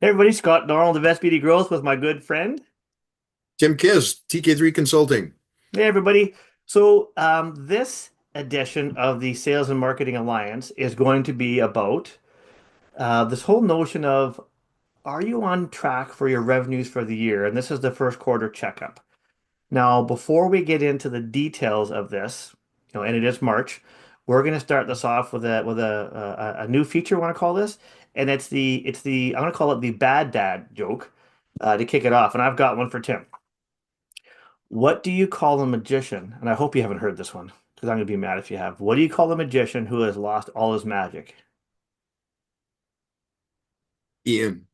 Hey everybody, Scott Darrell, the Best Beauty Growth with my good friend. Tim Kiss, TK3 Consulting. Hey everybody. This edition of the Sales and Marketing Alliance is going to be about this whole notion of are you on track for your revenues for the year? And this is the first quarter checkup. Now, before we get into the details of this, and it is March, we're going to start this off with a new feature. I want to call this, and it's the I'm going to call it the bad dad joke to kick it off. And I've got one for Tim. What do you call a magician? And I hope you haven't heard this one because I'm going to be mad if you have. What do you call a magician who has lost all his magic? Ian,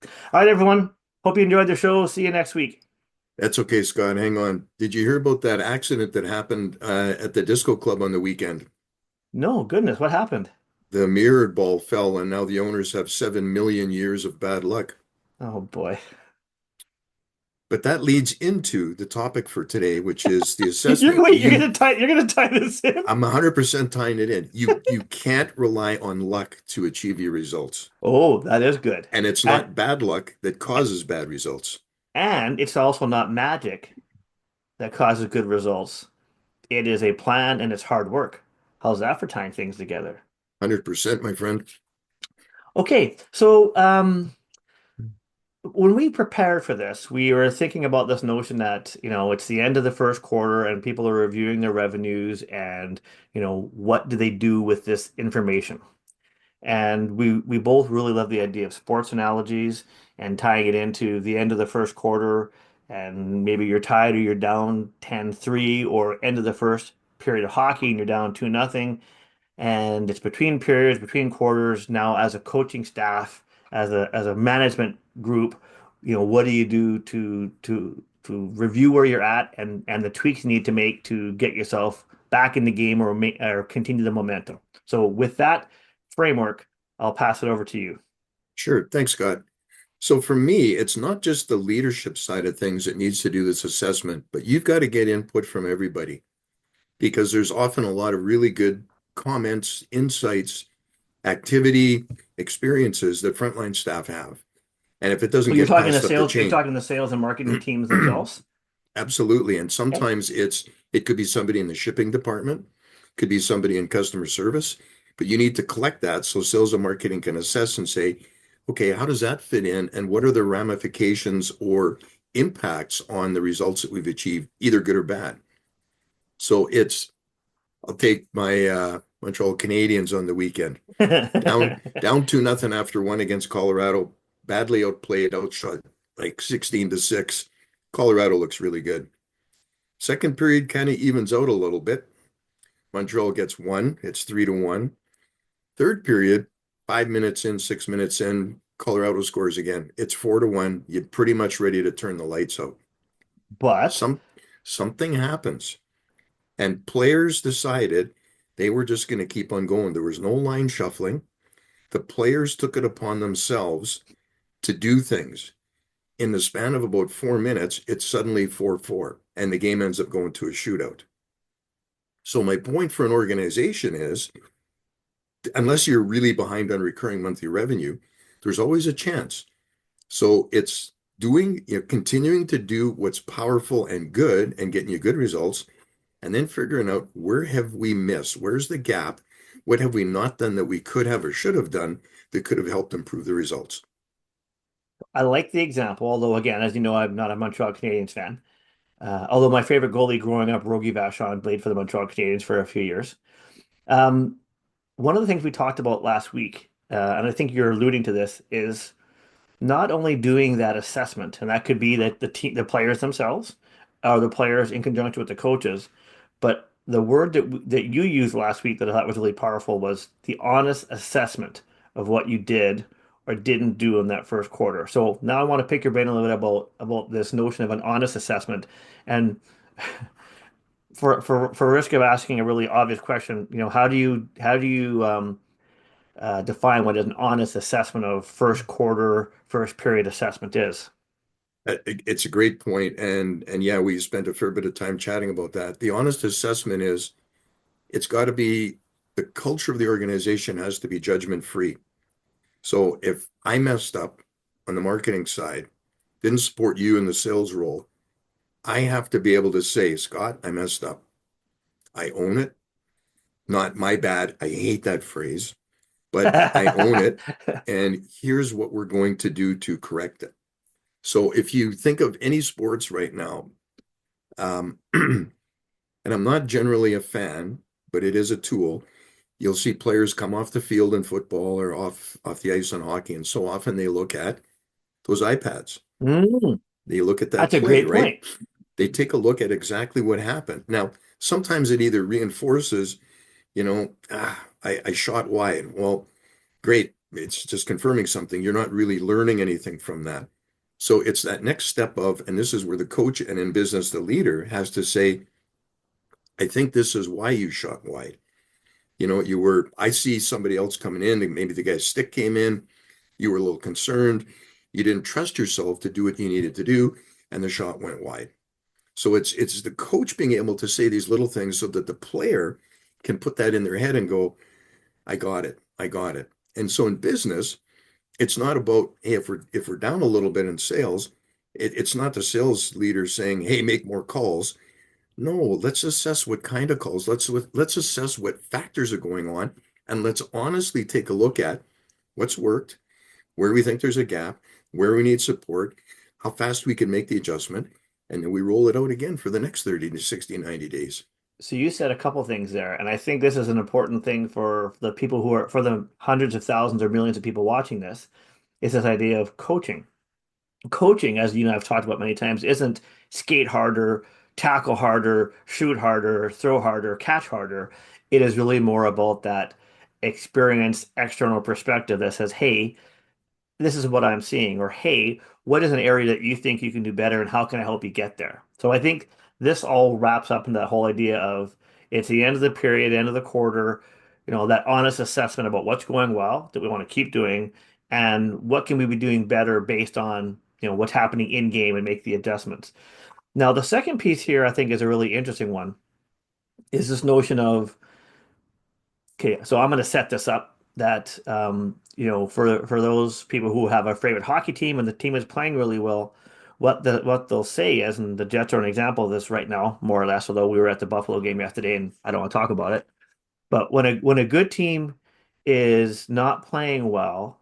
All right, everyone. Hope you enjoyed the show. See you next week. that's okay, Scott. Hang on. Did you hear about that accident that happened at the disco club on the weekend? No, goodness, what happened? The mirror ball fell, and now the owners have 7 million years of bad luck. Oh boy. But that leads into the topic for today, which is the assessment. You're gonna tie this in. I'm 100% tying it in. You can't rely on luck to achieve your results. Oh, that is good. And it's And not bad luck that causes bad results. and it's also not magic that causes good results. It is a plan and it's hard work. How's that for tying things together? 100%, my friend. Okay, when we prepared for this, we were thinking about this notion that, it's the end of the first quarter and people are reviewing their revenues and, what do they do with this information? And we both really love the idea of sports analogies and tying it into the end of the first quarter and maybe you're tied or you're down 10-3 or end of the first period of hockey and you're down 2-0 and it's between periods, between quarters. Now, as a coaching staff, as a management group, what do you do to review where you're at and the tweaks you need to make to get yourself back in the game or continue the momentum. So, with that framework, I'll pass it over to you. Sure. Thanks, Scott. So for me, it's not just the leadership side of things that needs to do this assessment, but you've got to get input from everybody because there's often a lot of really good comments, insights, activity, experiences that frontline staff have. And if it doesn't Well, you're get talking the passed up the sales, you're chain, talking the sales and marketing teams themselves. absolutely. And Okay. sometimes it could be somebody in the shipping department, could be somebody in customer service, but you need to collect that so sales and marketing can assess and say, okay, how does that fit in? And what are the ramifications or impacts on the results that we've achieved, either good or bad? So I'll take my Montreal Canadiens on the weekend. Down 2-0 after one against Colorado, badly outplayed, outshot like 16-6. Colorado looks really good. Second period kind of evens out a little bit. Montreal gets one, it's 3-1. Third period, 5 minutes in, 6 minutes in, Colorado scores again. It's 4-1. You're pretty much ready to turn the lights out. But Some Something happens, and players decided they were just going to keep on going. There was no line shuffling. The players took it upon themselves to do things. In the span of about 4 minutes, it's suddenly 4-4, and the game ends up going to a shootout. So my point for an organization is, unless you're really behind on recurring monthly revenue, there's always a chance. So it's continuing to do what's powerful and good and getting you good results, and then figuring out where have we missed? Where's the gap? What have we not done that we could have or should have done that could have helped improve the results? I like the example, although again, as you know, I'm not a Montreal Canadiens fan. Although my favorite goalie growing up, Rogie Vachon, played for the Montreal Canadiens for a few years. Um, One of the things we talked about last week, and I think you're alluding to this, is not only doing that assessment, and that could be that the players themselves, or the players in conjunction with the coaches, but the word that you used last week that I thought was really powerful was the honest assessment of what you did or didn't do in that first quarter. So now I want to pick your brain a little bit about this notion of an honest assessment. And for risk of asking a really obvious question, how do you define what an honest assessment of first quarter, first period assessment is? It's a great point, and yeah, we spent a fair bit of time chatting about that. The honest assessment is it's got to be the culture of the organization has to be judgment free. So if I messed up on the marketing side, didn't support you in the sales role. I have to be able to say, Scott, I messed up. I own it. Not my bad. I hate that phrase, but I own it. And here's what we're going to do to correct it. So if you think of any sports right now, and I'm not generally a fan, but it is a tool. You'll see players come off the field in football or off the ice on hockey, and so often they look at those iPads. Mm, They look at that that's a play, great right? point. They take a look at exactly what happened. Now, sometimes it either reinforces, I shot wide. Well, great. It's just confirming something. You're not really learning anything from that. So it's that next step of, and this is where the coach and in business, the leader has to say, I think this is why you shot wide. I see somebody else coming in, and maybe the guy's stick came in. You were a little concerned. You didn't trust yourself to do what you needed to do, and the shot went wide. So it's the coach being able to say these little things so that the player can put that in their head and go, I got it. I got it. And so in business, it's not about, hey, if we're down a little bit in sales, it's not the sales leader saying, hey, make more calls. No, let's assess what kind of calls. Let's assess what factors are going on, and let's honestly take a look at what's worked, where we think there's a gap, where we need support, how fast we can make the adjustment, and then we roll it out again for the next 30 to 60, 90 days. So you said a couple things there, and I think this is an important thing for the people who are, for the hundreds of thousands or millions of people watching this, is this idea of coaching. Coaching, as you and I've talked about many times, isn't skate harder, tackle harder, shoot harder, throw harder, catch harder. It is really more about that experienced external perspective that says, hey, this is what I'm seeing, or hey, what is an area that you think you can do better and how can I help you get there? So I think this all wraps up in that whole idea of it's the end of the period, end of the quarter, that honest assessment about what's going well that we want to keep doing and what can we be doing better based on, what's happening in game and make the adjustments. Now, the second piece here I think is a really interesting one, is this notion of okay, so I'm going to set this up that for those people who have a favorite hockey team and the team is playing really well, what they'll say is, and the Jets are an example of this right now, more or less, although we were at the Buffalo game yesterday and I don't want to talk about it. But when a good team is not playing well,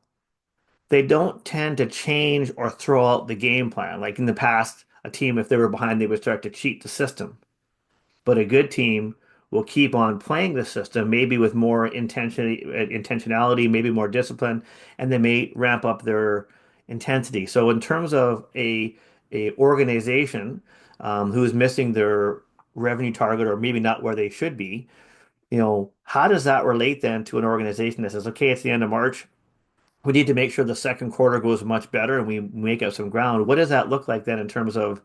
they don't tend to change or throw out the game plan. Like in the past, a team, if they were behind, they would start to cheat the system. But a good team will keep on playing the system, maybe with more intentionality, maybe more discipline, and they may ramp up their intensity. So in terms of a organization who is missing their revenue target or maybe not where they should be, how does that relate then to an organization that says, okay, it's the end of March. We need to make sure the second quarter goes much better and we make up some ground. What does that look like then in terms of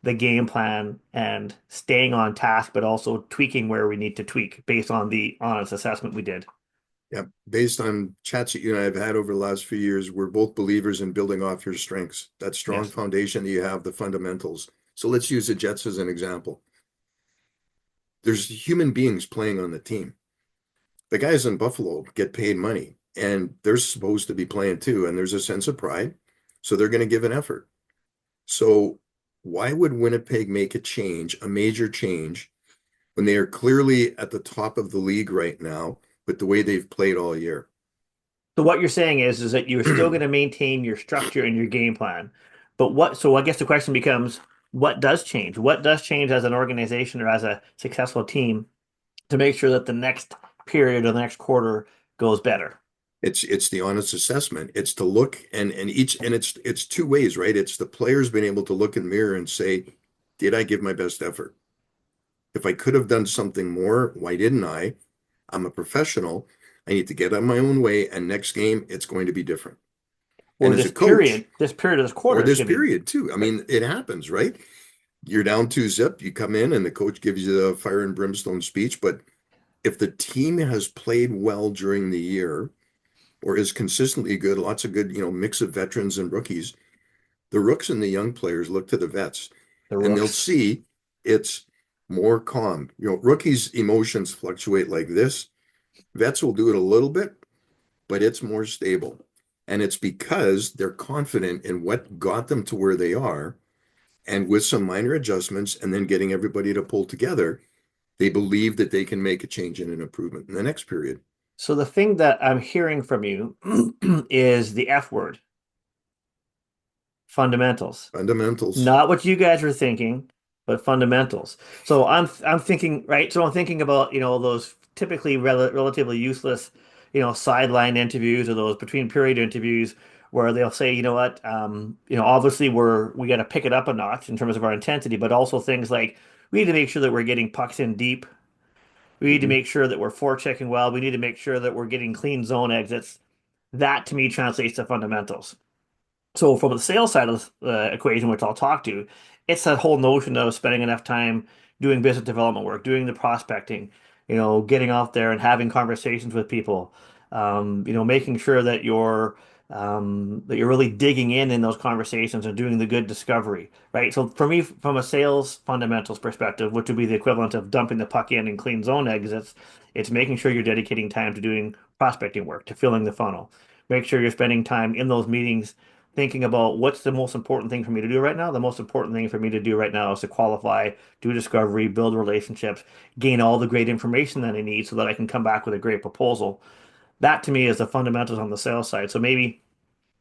the game plan and staying on task, but also tweaking where we need to tweak based on the honest assessment we did? Yeah, based on chats that you and I have had over the last few years, we're both believers in building off your strengths, that strong Yes. foundation that you have, the fundamentals. So let's use the Jets as an example. There's human beings playing on the team. The guys in Buffalo get paid money and they're supposed to be playing too. And there's a sense of pride. So they're going to give an effort. So why would Winnipeg make a change, a major change, when they are clearly at the top of the league right now with the way they've played all year? So what you're saying is that you're still going to maintain your structure and your game plan. So I guess the question becomes, what does change? What does change as an organization or as a successful team to make sure that the next period or the next quarter goes better? It's the honest assessment. It's to look and it's two ways, right? It's the players being able to look in the mirror and say, did I give my best effort? If I could have done something more, why didn't I? I'm a professional. I need to get on my own way, and next game it's going to be different. And Or as this a coach, period, this or quarter is this going to be period too. I mean, it happens, right? You're down 2-0, you come in and the coach gives you the fire and brimstone speech. But if the team has played well during the year or is consistently good, lots of good, mix of veterans and rookies, the rooks and the young players look to the vets the and they'll Rooks. see it's more calm. Rookies' emotions fluctuate like this. Vets will do it a little bit, but it's more stable. And it's because they're confident in what got them to where they are. And with some minor adjustments and then getting everybody to pull together, they believe that they can make a change and an improvement in the next period. So the thing that I'm hearing from you is the F word, fundamentals. Fundamentals. Not what you guys were thinking, but fundamentals. So I'm thinking, right? So I'm thinking about, those typically relatively useless, sideline interviews or those between period interviews where they'll say, you know what, obviously we got to pick it up a notch in terms of our intensity, but also things like we need to make sure that we're getting pucks in deep. We need to Mhm. make sure that we're forechecking well. We need to make sure that we're getting clean zone exits. That to me translates to fundamentals. So from the sales side of the equation, which I'll talk to, it's that whole notion of spending enough time doing business development work, doing the prospecting, getting out there and having conversations with people, making sure that you're really digging in those conversations and doing the good discovery, right? So for me, from a sales fundamentals perspective, which would be the equivalent of dumping the puck in and clean zone exits, it's making sure you're dedicating time to doing prospecting work, to filling the funnel. Make sure you're spending time in those meetings thinking about what's the most important thing for me to do right now. The most important thing for me to do right now is to qualify, do discovery, build relationships, gain all the great information that I need so that I can come back with a great proposal. That to me is the fundamentals on the sales side. So maybe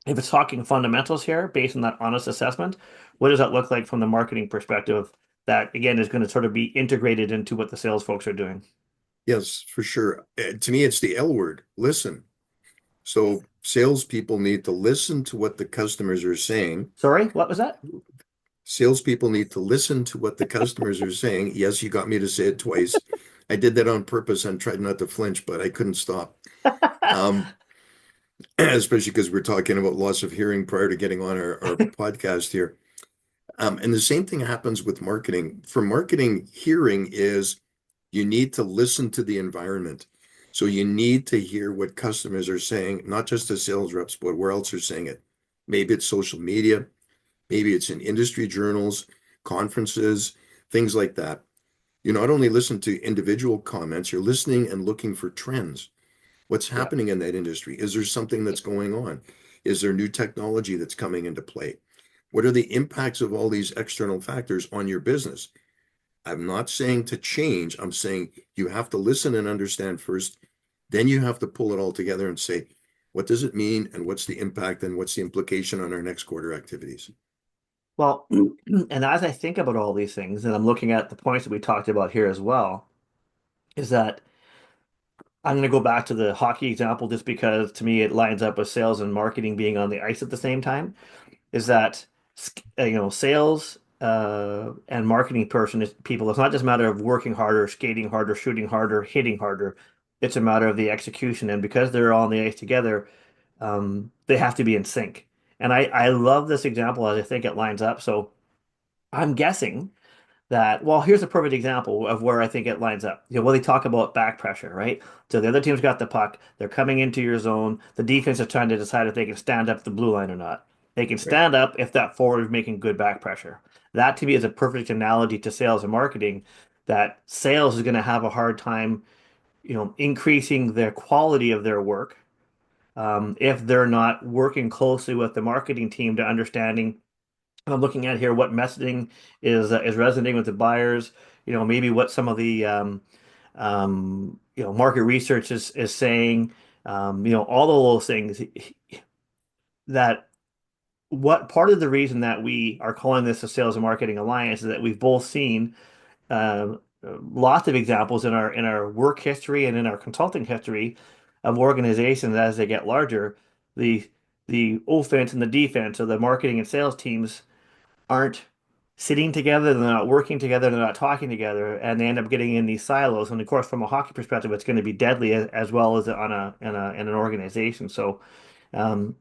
if it's talking fundamentals here, based on that honest assessment, what does that look like from the marketing perspective? That again is going to sort of be integrated into what the sales folks are doing. Yes, for sure. To me, it's the L word, listen. So salespeople need to listen to what the customers are saying. Sorry, what was that? Salespeople need to listen to what the customers are saying. Yes, you got me to say it twice. I did that on purpose and tried not to flinch, but I couldn't stop. Um, Especially because we're talking about loss of hearing prior to getting on our podcast here. And the same thing happens with marketing. For marketing, hearing is you need to listen to the environment. So you need to hear what customers are saying, not just the sales reps, but where else are saying it. Maybe it's social media, maybe it's in industry journals, conferences, things like that. You not only listen to individual comments, you're listening and looking for trends. What's Yeah. happening in that industry? Is there something that's going on? Is there new technology that's coming into play? What are the impacts of all these external factors on your business? I'm not saying to change. I'm saying you have to listen and understand first. Then you have to pull it all together and say, what does it mean? And what's the impact and what's the implication on our next quarter activities? Well, and as I think about all these things, and I'm looking at the points that we talked about here as well, is that I'm going to go back to the hockey example just because to me it lines up with sales and marketing being on the ice at the same time. Is that sales and marketing people. It's not just a matter of working harder, skating harder, shooting harder, hitting harder. It's a matter of the execution, and because they're all on the ice together, they have to be in sync. And I love this example as I think it lines up. So I'm guessing that, well, here's a perfect example of where I think it lines up. Well, they talk about back pressure, right? So the other team's got the puck, they're coming into your zone. The defense is trying to decide if they can stand up the blue line or not. They can Right. stand up if that forward is making good back pressure. That to me is a perfect analogy to sales and marketing, that sales is going to have a hard time, increasing the quality of their work if they're not working closely with the marketing team to understanding. I'm looking at here what messaging is resonating with the buyers. Maybe what some of the market research is saying. All of those things that what part of the reason that we are calling this a sales and marketing alliance is that we've both seen uh, lots of examples in our work history and in our consulting history of organizations as they get larger, the the offense and the defense of the marketing and sales teams aren't sitting together, they're not working together, they're not talking together, and they end up getting in these silos. And of course, from a hockey perspective, it's going to be deadly as well as on in an organization. So, um,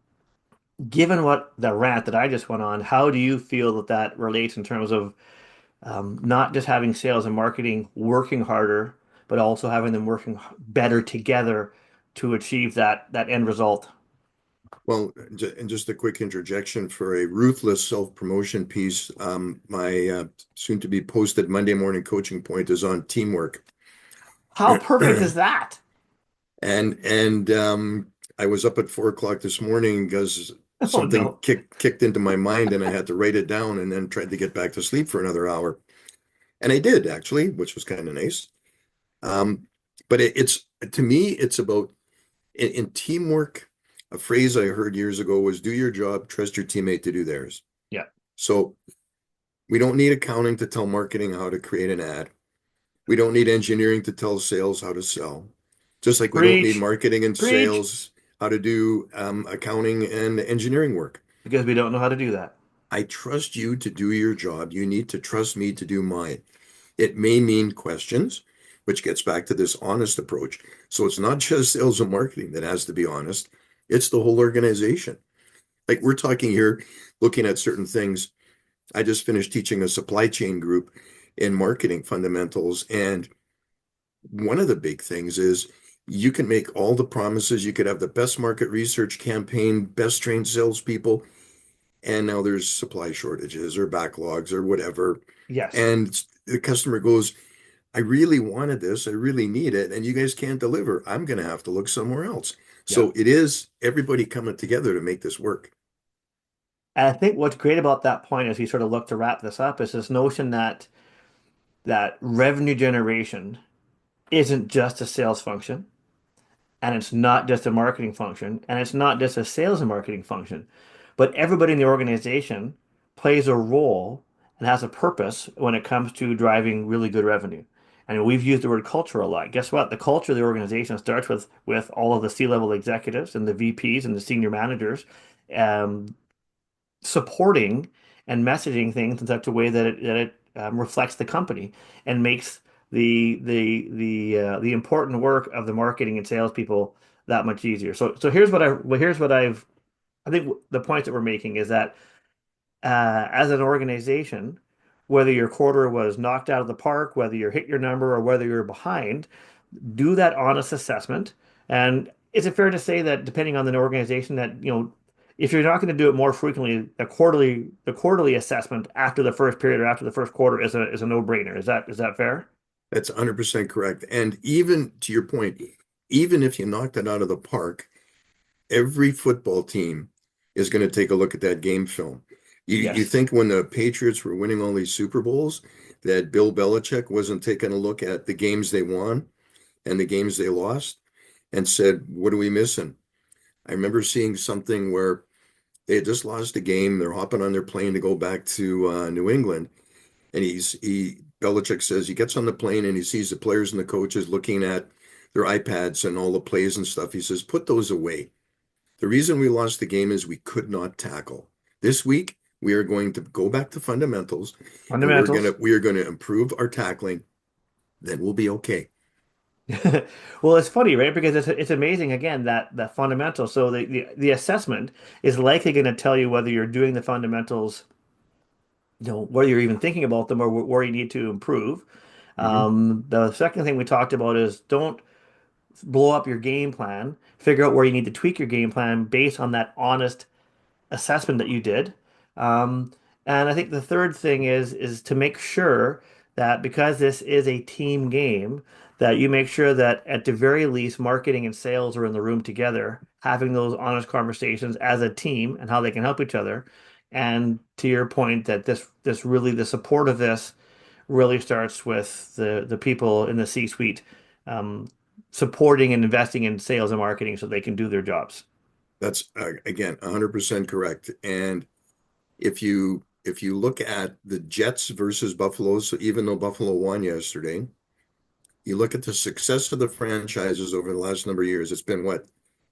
given what the rant that I just went on, how do you feel that that relates in terms of not just having sales and marketing working harder, but also having them working better together to achieve that end result? Well, and just a quick interjection for a ruthless self-promotion piece. My soon to be posted Monday morning coaching point is on teamwork. How perfect is that? And I was up at 4 o'clock this morning because Oh something no. kicked into my mind and I had to write it down and then tried to get back to sleep for another hour. And I did actually, which was kind of nice. Um, but it's to me, it's about in teamwork. A phrase I heard years ago was do your job, trust your teammate to do theirs. Yeah. So we don't need accounting to tell marketing how to create an ad. We don't need engineering to tell sales how to sell. Just like we don't need Preach. marketing and Preach. sales how to do accounting and engineering work. Because we don't know how to do that. I trust you to do your job. You need to trust me to do mine. It may mean questions, which gets back to this honest approach. So it's not just sales and marketing that has to be honest, it's the whole organization. Like we're talking here, looking at certain things. I just finished teaching a supply chain group in marketing fundamentals. And one of the big things is you can make all the promises. You could have the best market research campaign, best trained salespeople, and now there's supply shortages or backlogs or whatever. Yes. And the customer goes, I really wanted this, I really need it, and you guys can't deliver. I'm going to have to look somewhere else. Yeah. So it is everybody coming together to make this work. And I think what's great about that point as we sort of look to wrap this up is this notion that revenue generation isn't just a sales function, and it's not just a marketing function, and it's not just a sales and marketing function, but everybody in the organization plays a role and has a purpose when it comes to driving really good revenue. And we've used the word culture a lot. Guess what? The culture of the organization starts with all of the C-level executives and the VPs and the senior managers um, supporting and messaging things in such a way that it reflects the company and makes the important work of the marketing and salespeople that much easier. So here's what I think the point that we're making is that as an organization, whether your quarter was knocked out of the park, whether you hit your number or whether you're behind, do that honest assessment. And is it fair to say that depending on the organization that, if you're not going to do it more frequently, the quarterly assessment after the first period or after the first quarter is a no-brainer. Is that fair? That's 100% correct. And even to your point, even if you knocked it out of the park, every football team is going to take a look at that game film. You Yes. think when the Patriots were winning all these Super Bowls that Bill Belichick wasn't taking a look at the games they won and the games they lost and said, what are we missing? I remember seeing something where they had just lost a game. They're hopping on their plane to go back to New England. And Belichick says he gets on the plane and he sees the players and the coaches looking at their iPads and all the plays and stuff. He says, put those away. The reason we lost the game is we could not tackle. This week, we are going to go back to fundamentals and Fundamentals. we are going to improve our tackling. Then we'll be okay. Well, it's funny, right? Because it's amazing again that fundamental. So the assessment is likely going to tell you whether you're doing the fundamentals, whether you're even thinking about them or where you need to improve. Mhm. The second thing we talked about is don't blow up your game plan. Figure out where you need to tweak your game plan based on that honest assessment that you did. Um, and I think the third thing is to make sure that because this is a team game, that you make sure that at the very least, marketing and sales are in the room together, having those honest conversations as a team and how they can help each other. And to your point, that this really the support of this really starts with the people in the C-suite um, supporting and investing in sales and marketing so they can do their jobs. That's again 100% correct. And if you look at the Jets versus Buffalo, so even though Buffalo won yesterday, you look at the success of the franchises over the last number of years. It's been what,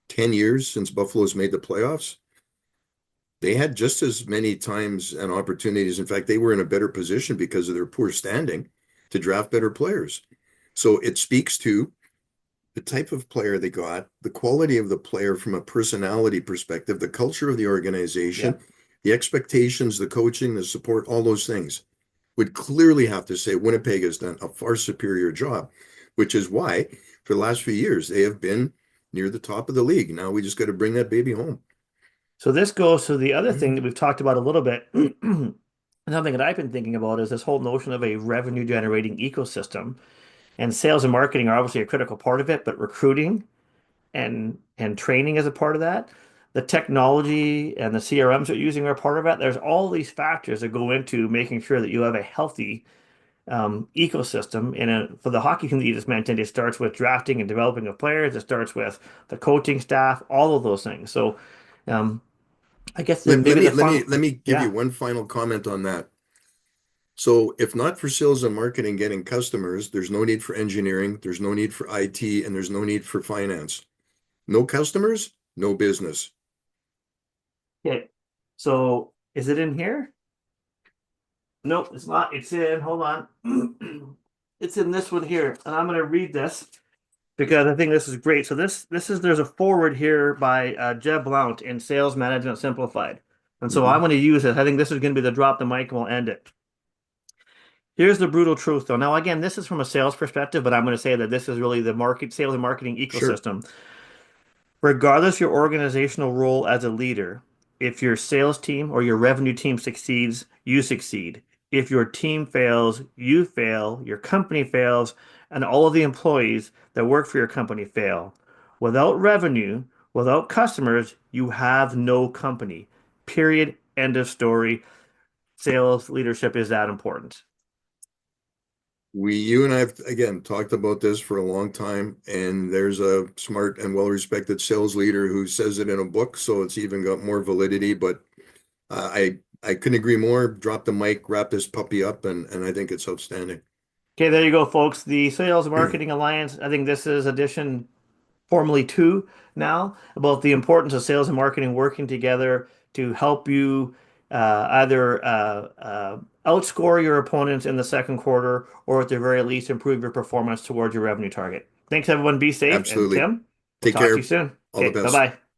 10 years since Buffalo's made the playoffs? They had just as many times and opportunities. In fact, they were in a better position because of their poor standing to draft better players. So it speaks to the type of player they got, the quality of the player from a personality perspective, the culture of the Yeah. organization, the expectations, the coaching, the support, all those things would clearly have to say Winnipeg has done a far superior job, which is why for the last few years they have been near the top of the league. Now we just got to bring that baby home. So this goes to the other thing Mhm. that we've talked about a little bit. Something that I've been thinking about is this whole notion of a revenue generating ecosystem. And sales and marketing are obviously a critical part of it, but recruiting and training is a part of that. The technology and the CRMs that you're using are part of that. There's all these factors that go into making sure that you have a healthy ecosystem. And for the hockey team that you just mentioned, it starts with drafting and developing of players. It starts with the coaching staff, all of those things. So um, I guess Let, let maybe me the let me fun, let me give you yeah. one final comment on that. So if not for sales and marketing getting customers, there's no need for engineering, there's no need for IT, and there's no need for finance. No customers, no business. Okay. So is it in here? Nope, it's not. It's in, hold on. It's in this one here. And I'm going to read this because I think this is great. So there's a forward here by Jeb Blount in Sales Management Simplified. And so I'm Mhm. going to use it. I think this is going to be the drop the mic and we'll end it. Here's the brutal truth, though. Now, again, this is from a sales perspective, but I'm going to say that this is really the market, sales and marketing Sure. ecosystem. Regardless your organizational role as a leader, if your sales team or your revenue team succeeds, you succeed. If your team fails, you fail, your company fails, and all of the employees that work for your company fail. Without revenue, without customers, you have no company. Period. End of story. Sales leadership is that important. You and I have again talked about this for a long time, and there's a smart and well-respected sales leader who says it in a book, so it's even got more validity. But I couldn't agree more. Drop the mic, wrap this puppy up, and I think it's outstanding. Okay, there you go, folks. The Sales Marketing Alliance. I think this is edition formally two now about the importance of sales and marketing working together to help you either outscore your opponents in the second quarter or at the very least improve your performance towards your revenue target. Thanks, everyone. Be safe. And Absolutely. Tim, we'll Take talk to you care. soon. All the Okay, best. bye-bye.